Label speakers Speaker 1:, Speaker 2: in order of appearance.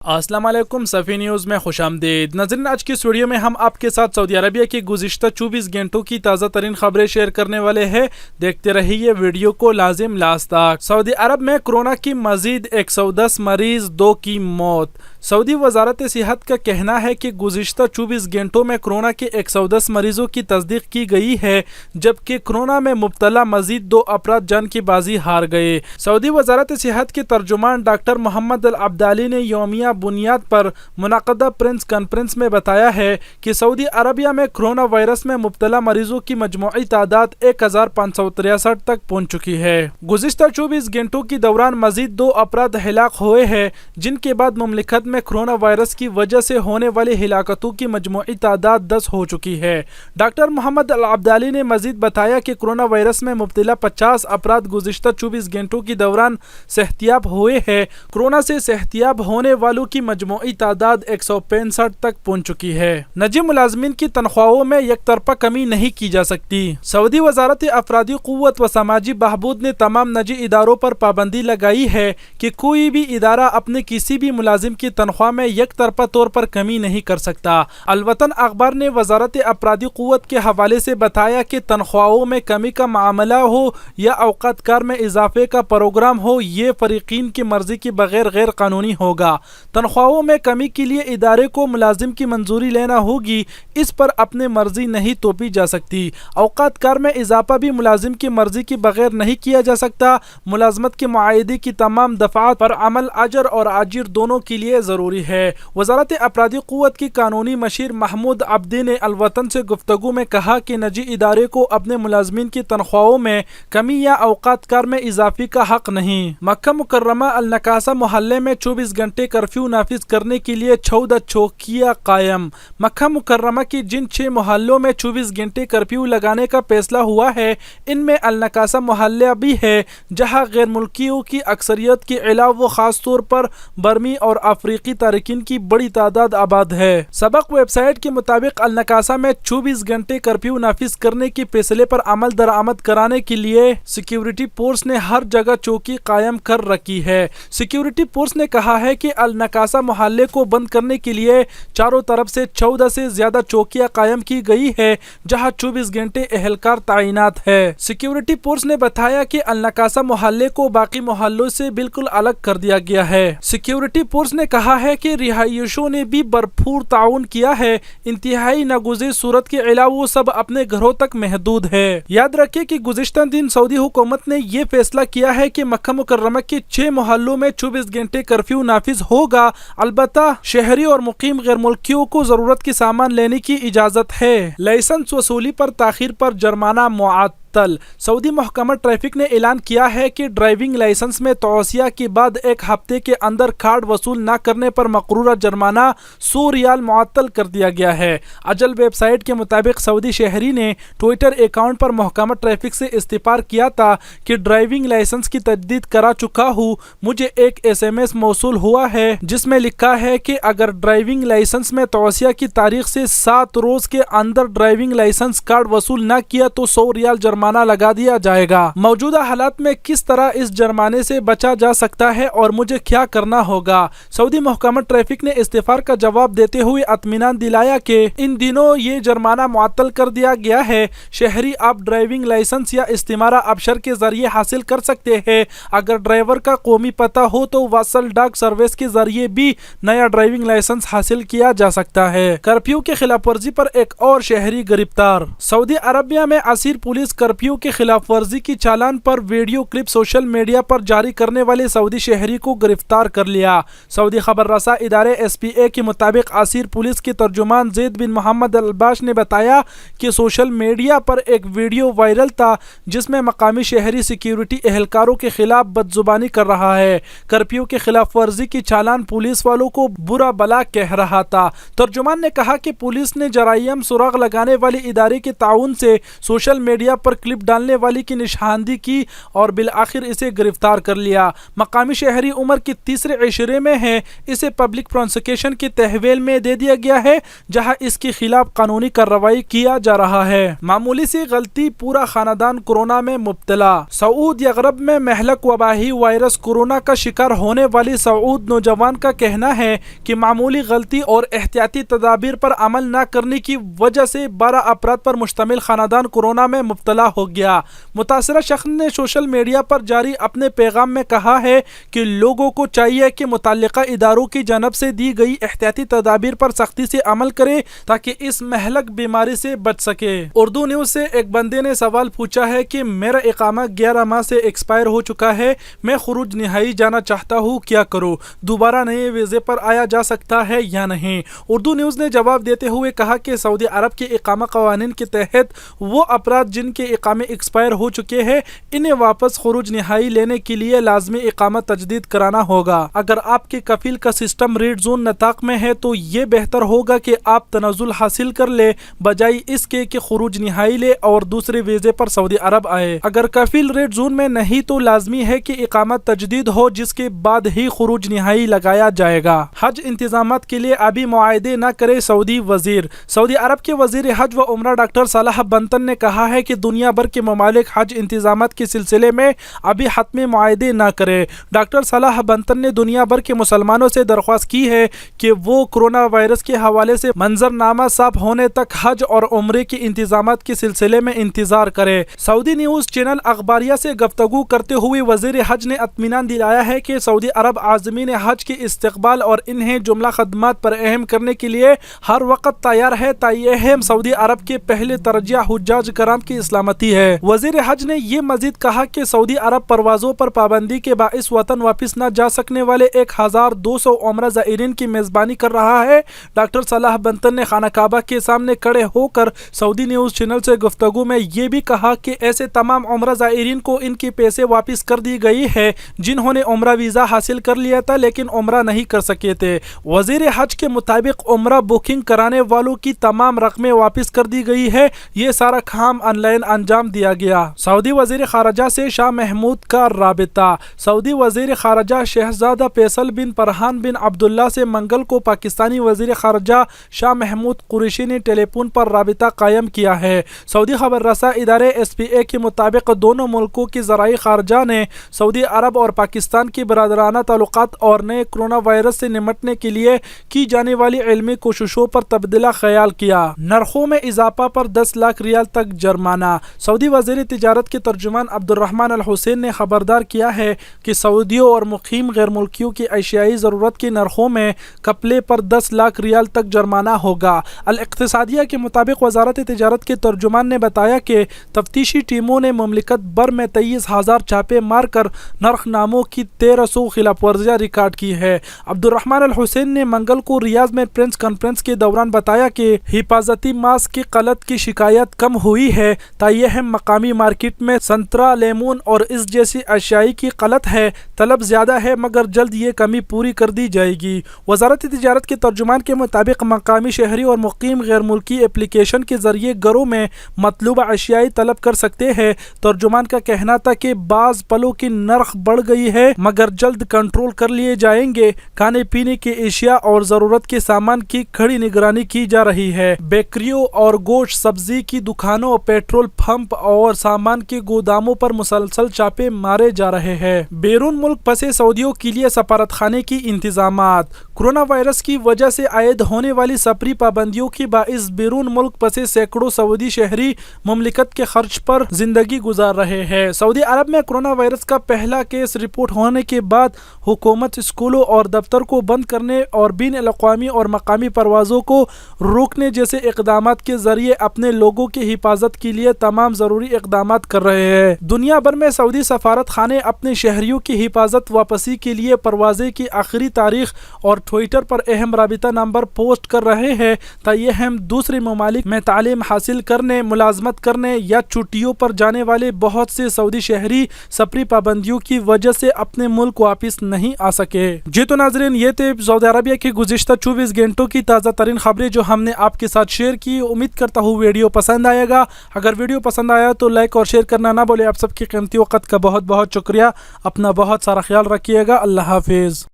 Speaker 1: السلام علیکم صفی نیوز میں خوش آمدید ناظرین، آج کی اس ویڈیو میں ہم آپ کے ساتھ سعودی عربیہ کی گزشتہ 24 گھنٹوں کی تازہ ترین خبریں شیئر کرنے والے ہیں۔ دیکھتے رہیے ویڈیو کو لازم لاست تک۔ سعودی عرب میں کورونا کی مزید 110 مریض، 2 کی موت۔ سعودی وزارت صحت کا کہنا ہے کہ گزشتہ 24 گھنٹوں میں کورونا کے 110 مریضوں کی تصدیق کی گئی ہے، جبکہ کورونا میں مبتلا مزید 2 افراد جان کی بازی ہار گئے۔ سعودی وزارت صحت کے ترجمان ڈاکٹر محمد العبدالی نے یومیہ بنیاد پر منعقدہ پریس کانفرنس میں بتایا ہے کہ سعودی عربیہ میں کورونا وائرس میں مبتلا مریضوں کی مجموعی تعداد 1563 تک پہنچ چکی ہے۔ گزشتہ 24 گھنٹوں کے دوران مزید 2 افراد ہلاک ہوئے ہیں، جن کے بعد مملکت میں کورونا وائرس کی وجہ سے ہونے والی ہلاکتوں کی مجموعی تعداد 10 ہو چکی ہے۔ ڈاکٹر محمد العبدالی نے مزید بتایا کہ کورونا وائرس میں مبتلا 50 افراد گزشتہ 24 گھنٹوں کے دوران صحتیاب ہوئے ہیں۔ کورونا سے صحتیاب ہونے والوں کی مجموعی تعداد 165 تک پہنچ چکی ہے۔ نجی ملازمین کی تنخواہوں میں یک طرفہ کمی نہیں کی جا سکتی۔ سعودی وزارت افرادی قوت و سماجی بہبود نے تمام نجی اداروں پر پابندی لگائی ہے کہ کوئی بھی ادارہ اپنے کسی بھی ملازم کی تنخواہ میں یک طرفہ طور پر کمی نہیں کر سکتا۔ الوطن اخبار نے وزارت افرادی قوت کے حوالے سے بتایا کہ تنخواہوں میں کمی کا معاملہ ہو یا اوقات کار میں اضافے کا پروگرام ہو، یہ فریقین کی مرضی کے بغیر غیر قانونی ہوگا۔ تنخواہوں میں کمی کے لیے ادارے کو ملازم کی منظوری لینا ہوگی، اس پر اپنے مرضی نہیں توپی جا سکتی۔ اوقات کار میں اضافہ بھی ملازم کی مرضی کے بغیر نہیں کیا جا سکتا۔ ملازمت کے معاہدے کی تمام دفعات پر عمل اجر اور اجیر دونوں کے لیے ضروری ہے۔ وزارت افرادی قوت کی قانونی مشیر محمود عبدی نے الوطن سے گفتگو میں کہا کہ نجی ادارے کو اپنے ملازمین کی تنخواہوں میں کمی یا اوقات کار میں اضافے کا حق نہیں۔ مکہ مکرمہ النکاسہ محلے میں 24 گھنٹے کرفیو نافذ کرنے کے لیے 14 چوکیاں قائم۔ مکہ مکرمہ کی جن 6 محلوں میں 24 گھنٹے کرفیو لگانے کا فیصلہ ہوا ہے، ان میں النکاسہ محلہ بھی ہے، جہاں غیر ملکیوں کی اکثریت کے علاوہ خاص طور پر برمی اور افریقی تارکین کی بڑی تعداد آباد ہے۔ سبق ویب سائٹ کے مطابق النکاسہ میں 24 گھنٹے کرفیو نافذ کرنے کے فیصلے پر عمل درآمد کرانے کے لیے سیکیورٹی فورس نے ہر جگہ چوکی قائم کر رکھی ہے۔ سیکیورٹی فورس نے کہا ہے کہ النکاسہ محلے کو بند کرنے کے لیے چاروں طرف سے 14 سے زیادہ چوکیاں قائم کی گئی ہے، جہاں 24 گھنٹے اہلکار تعینات ہے۔ سیکیورٹی فورس نے بتایا کہ النکاسہ محلے کو باقی محلوں سے بالکل الگ کر دیا گیا ہے۔ سیکیورٹی فورس نے کہا ہے کہ رہائشیوں نے بھی بھرپور تعاون کیا ہے، انتہائی ناگزیر صورت کے علاوہ وہ سب اپنے گھروں تک محدود ہے۔ یاد رکھیں کہ گزشتہ دن سعودی حکومت نے یہ فیصلہ کیا ہے کہ مکہ مکرمہ کے 6 محلوں میں 24 گھنٹے کرفیو نافذ ہوگا، البتہ شہری اور مقیم غیر ملکیوں کو ضرورت کے سامان لینے کی اجازت ہے۔ لائسنس وصولی پر تاخیر پر جرمانہ معطل۔ سعودی محکمہ ٹریفک نے اعلان کیا ہے کہ ڈرائیونگ لائسنس میں توسیع کے بعد 1 ہفتے کے اندر کارڈ وصول نہ کرنے پر مقررہ جرمانہ 100 ریال معطل کر دیا گیا ہے۔ اجل ویب سائٹ کے مطابق سعودی شہری نے ٹویٹر اکاؤنٹ پر محکمہ ٹریفک سے استفسار کیا تھا کہ ڈرائیونگ لائسنس کی تجدید کرا چکا ہوں، مجھے ایک SMS موصول ہوا ہے جس میں لکھا ہے کہ اگر ڈرائیونگ لائسنس میں توسیع کی تاریخ سے 7 روز کے اندر ڈرائیونگ لائسنس کارڈ وصول نہ کیا تو 100 ریال جرمانہ لگا دیا جائے گا۔ موجودہ حالات میں کس طرح اس جرمانے سے بچا جا سکتا ہے اور مجھے کیا کرنا ہوگا؟ سعودی محکمہ ٹریفک نے استفسار کا جواب دیتے ہوئے اطمینان دلایا کہ ان دنوں یہ جرمانہ معطل کر دیا گیا ہے۔ شہری آپ ڈرائیونگ لائسنس یا استعارہ ابشر کے ذریعے حاصل کر سکتے ہیں۔ اگر ڈرائیور کا قومی پتہ ہو تو وصل ڈاک سروس کے ذریعے بھی نیا ڈرائیونگ لائسنس حاصل کیا جا سکتا ہے۔ کرفیو کی خلاف ورزی پر ایک اور شہری گرفتار۔ سعودی عربیہ میں اسیر پولیس کرفیو کی خلاف ورزی کی چالان پر ویڈیو کلپ سوشل میڈیا پر جاری کرنے والے سعودی شہری کو گرفتار کر لیا۔ سعودی خبر رساں ادارے SPA کے مطابق اسیر پولیس کے ترجمان زید بن محمد الباش نے بتایا کہ سوشل میڈیا پر ایک ویڈیو وائرل تھا جس میں مقامی شہری سیکیورٹی اہلکاروں کے خلاف بدزبانی کر رہا ہے۔ کرفیو کی خلاف ورزی کی چالان پولیس والوں کو برا بلا کہہ رہا تھا۔ ترجمان نے کہا کہ پولیس نے جرائم سراغ لگانے والے ادارے کے تعاون سے سوشل میڈیا پر क्लिप डालने वाली की निशानदही की और बिलआखिर इसे गिरफ्तार कर लिया। मकामी शहरी उम्र के तीसरे इशरे में है। इसे पब्लिक प्रोसिक्यूशन की तहवील में दे दिया गया है, जहां इसके खिलाफ कानूनी कार्रवाई किया जा रहा है। मामूली सी गलती, पूरा खानदान कोरोना में मुब्तला। सऊदी अरब में महलक वबाही वायरस कोरोना का शिकार होने वाली सऊद नौजवान का कहना है कि मामूली गलती और एहतियाती तदाबीर पर अमल न करने की वजह से 12 अफराद पर मुश्तमिल खानदान कोरोना में मुब्तला हो गया। मुतासरा शख्स ने सोशल मीडिया पर जारी अपने पैगाम में कहा है कि लोगों को चाहिए कि मुतल्लिका इदारों की जानब से दी गई एहतियाती तदाबीर पर सख्ती से अमल करे ताकि इस महलक बीमारी से बच सके। उर्दू न्यूज़ से एक बंदे ने सवाल पूछा है कि मेरा इकामा 11 माह से एक्सपायर हो चुका है, मैं खुरूज निहाई जाना चाहता हूँ, क्या करूँ? दोबारा नए वीज़े पर आया जा सकता है या नहीं? उर्दू न्यूज़ ने जवाब देते हुए कहा कि सऊदी अरब के इकामा क़वानीन के तहत वो अफराद जिनके इकामे एक्सपायर हो चुके हैं, इन्हें वापस खुरूज निहाई लेने के लिए लाजमी इकामा तजदीद कराना होगा। अगर आपके कफील का सिस्टम रेड जोन नताक में है तो ये बेहतर होगा कि आप तनज़ुल हासिल कर ले बजाय इसके कि खुरूज निहाई ले और दूसरे वीज़े पर सऊदी अरब आए। अगर कफील रेड जोन में नहीं तो लाजमी है कि इकामा तजदीद हो, जिसके बाद ही खुरूज निहाई लगाया जाएगा। हज इंतजामात के लिए अभी मुआहदे न करे सऊदी वजीर। सऊदी अरब के वजीर हज व उमरा डॉक्टर सलाह बंतन ने कहा है कि दुनिया भर के ममालिक हज इंतजामात के सिलसिले में अभी हतमी मुआहदे न करे। डॉक्टर सलाह बंतन ने दुनिया भर के मुसलमानों से दरख्वास्त की है कि वो कोरोना वायरस के हवाले से मंजरनामा साफ होने तक हज और उम्रे के इंतजामात के सिलसिले में इंतजार करे। सऊदी न्यूज़ चैनल अखबारिया से गुफ्तगू करते हुए वजीर हज ने इत्मीनान दिलाया है कि सऊदी अरब आज़मीन हज के इस्तकबाल और इन्हें जुमला खदमात पर अहम करने के लिए हर वक्त तैयार है। तायहम सऊदी अरब के पहले तरजिया हुज्जाज कराम की इस्लामती है। वजीर हज ने यह मजीद कहा कि सऊदी अरब परवाज़ों पर पाबंदी के बाइस वतन वापस न जा सकने वाले 1200 उम्रा ज़ायरीन की मेज़बानी कर रहा है। डॉक्टर सलाह बंतन ने खाना काबा के सामने खड़े होकर सऊदी न्यूज़ चैनल से गुफ्तगू में ये भी कहा कि ऐसे तमाम उम्रा ज़ायरीन को इनके पैसे वापस कर दी गई है जिन्होंने उम्रा वीज़ा हासिल कर लिया था लेकिन उम्रा नहीं कर सके थे। वज़ीर हज के मुताबिक उम्रा बुकिंग कराने वालों की तमाम रकमें वापस कर दी गई है। ये सारा काम ऑनलाइन अंजाम दिया गया। सऊदी वज़ीर ख़ारजा से शाह महमूद का राबिता। सऊदी वज़ीर ख़ारजा शहज़ादा फैसल बिन फरहान बिन अब्दुल्ला से मंगल को पाकिस्तानी वज़ीर ख़ारजा शाह महमूद कुरैशी ने टेलीफोन पर राबिता कायम किया है। सऊदी खबर रसा इदारे SPA के मुताबिक दोनों मुल्कों की ज़राई ख़ारजा ने सऊदी अरब और पाकिस्तान की बरादराना ताल्लुकात और नए कोरोना वायरस से निमटने के लिए की जाने वाली इल्मी कोशिशों पर तब्दीला ख्याल किया। नरखों में इजाफा पर 10 लाख रियाल तक जुर्माना। सऊदी वज़ीर तिजारत के तर्जुमान अब्दुर्रहमान अल हुसैन ने खबरदार किया है कि सऊदियों और मुक़ीम गैर मुल्कियों की अशियाई ज़रूरत के नरखों में कपले पर 10 लाख रियाल तक जुर्माना होगा। अल इक़्तिसादिया के मुताबिक वज़ारत तिजारत के तर्जुमान ने बताया कि तफ्तीशी टीमों ने मुमलिकत भर में 23,000 छापे मारकर नरखनामों की 1300 खिलाफ वर्जियाँ रिकॉर्ड की है। अब्दुर्रहमान अल हुसैन ने मंगल को रियाद में प्रेस कॉन्फ्रेंस के दौरान बताया कि हिफाजती मास्क की कलत की शिकायत कम हुई है। तायहम मकामी मार्केट में संतरा, लेमन और इस जैसी अशियाई की कलत है। तलब ज़्यादा है मगर जल्द ये कमी पूरी कर दी जाएगी। वज़ारत तिजारत के तर्जुमान के मुताबिक मकामी शहरी और मुक़ीम गैर मुल्की एप्लीकेशन के ज़रिए घरों में मतलूबा अशियाई तलब कर सकते हैं। तर्जुमान का कहना था कि बाज़ फलों की नर्ख बढ़ गई है मगर जल्द कंट्रोल कर लिए जाएंगे। खाने पीने की एशिया और ज़रूरत के सामान की खड़ी निगरानी की जा रही है। बेकरियों और गोश्त सब्जी की दुकानों, पेट्रोल पंप और सामान के गोदामों पर मुसलसल छापे मारे जा रहे हैं। बैरून मुल्क फंसे सऊदियों के लिए सफारतखाने की इंतजामात। कोरोना वायरस की वजह से आयद होने वाली सफरी पाबंदियों के बाइस बैरून मुल्क फंसे सैकड़ों सऊदी शहरी मुमलिकत के खर्च पर जिंदगी गुजार रहे हैं। सऊदी अरब में कोरोना वायरस का पहला केस रिपोर्ट होने के बाद हुकूमत स्कूलों और दफ्तर को बंद करने और बिन अक़वामी और मकामी परवाज़ों को रोकने जैसे इक़दामात के ज़रिए अपने लोगों की हिफाजत के लिए तमाम ज़रूरी इक़दामात कर रहे हैं। दुनिया भर में सऊदी सफारत खाने अपने शहरियों की हिफाजत वापसी के लिए परवाज़े की आखिरी तारीख और ट्विटर पर अहम राबिता नंबर पोस्ट कर रहे हैं ताकि हम दूसरे ममालिक में तालीम हासिल करने, मुलाजमत करने या छुट्टियों पर जाने वाले बहुत से सऊदी शहरी सफरी पाबंदियों की वजह से अपने मुल्क वापस नहीं आ सके। जी तो नाज़रीन, ये थे सऊदी अरबिया की गुज़िश्ता 24 घंटों की ताज़ा तरीन खबरें जो हमने आपके साथ शेयर की। उम्मीद करता हूँ वीडियो पसंद आएगा। अगर वीडियो पसंद आया तो लाइक और शेयर करना ना भूलें। आप सबकी कीमती वक्त का बहुत बहुत शुक्रिया। अपना बहुत सारा ख्याल रखिएगा। अल्लाह हाफिज़।